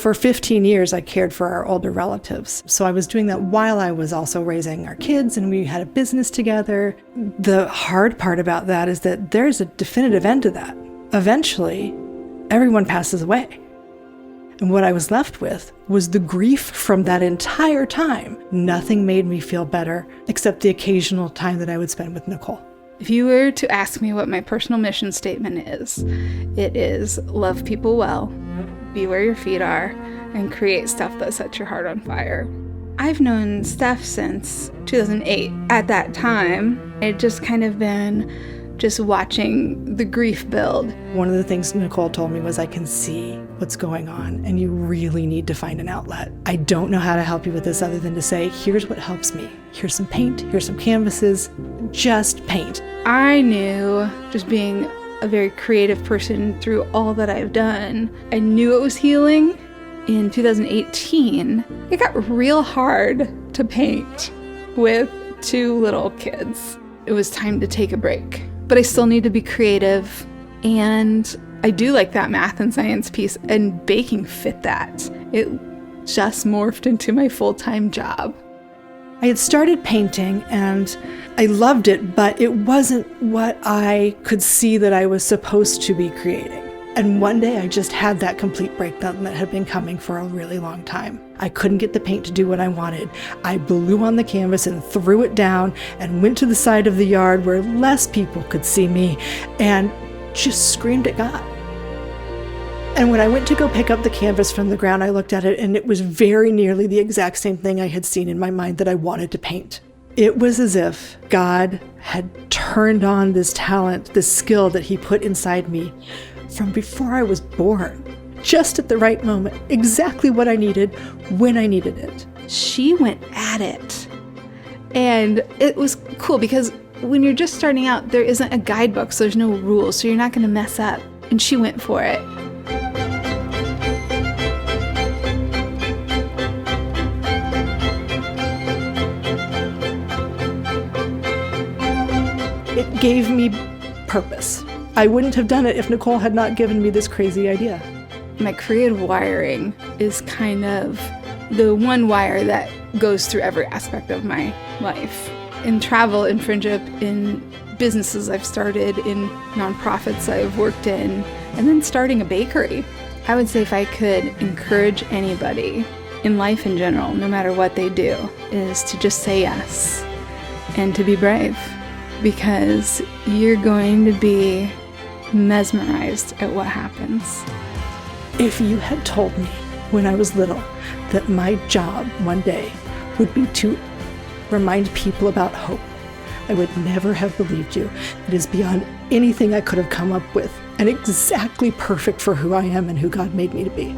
for 15 years, I cared for our older relatives. So I was doing that while I was also raising our kids, and we had a business together. The hard part about that is that there's a definitive end to that. Eventually, everyone passes away. And what I was left with was the grief from that entire time. Nothing made me feel better except the occasional time that I would spend with Nicole. If you were to ask me what my personal mission statement is, it is love people well, be where your feet are, and create stuff that sets your heart on fire. I've known Steph since 2008. At that time, it just kind of been just watching the grief build. One of the things Nicole told me was, I can see what's going on and you really need to find an outlet. I don't know how to help you with this other than to say, here's what helps me. Here's some paint, here's some canvases, just paint. I knew, just being a very creative person through all that I've done, I knew it was healing. In 2018, it got real hard to paint with 2 little kids. It was time to take a break. But I still need to be creative, and I do like that math and science piece, and baking fit that. It just morphed into my full-time job. I had started painting and I loved it, but it wasn't what I could see that I was supposed to be creating. And one day I just had that complete breakdown that had been coming for a really long time. I couldn't get the paint to do what I wanted. I blew on the canvas and threw it down and went to the side of the yard where less people could see me and just screamed at God. And when I went to go pick up the canvas from the ground, I looked at it and it was very nearly the exact same thing I had seen in my mind that I wanted to paint. It was as if God had turned on this talent, this skill that he put inside me from before I was born, just at the right moment, exactly what I needed, when I needed it. She went at it. And it was cool because when you're just starting out, there isn't a guidebook, so there's no rules, so you're not going to mess up. And she went for it. It gave me purpose. I wouldn't have done it if Nicole had not given me this crazy idea. My creative wiring is kind of the one wire that goes through every aspect of my life. In travel, in friendship, in businesses I've started, in nonprofits I've worked in, and then starting a bakery. I would say if I could encourage anybody in life in general, no matter what they do, is to just say yes and to be brave, because you're going to be mesmerized at what happens. If you had told me when I was little that my job one day would be to remind people about hope, I would never have believed you. It is beyond anything I could have come up with and exactly perfect for who I am and who God made me to be.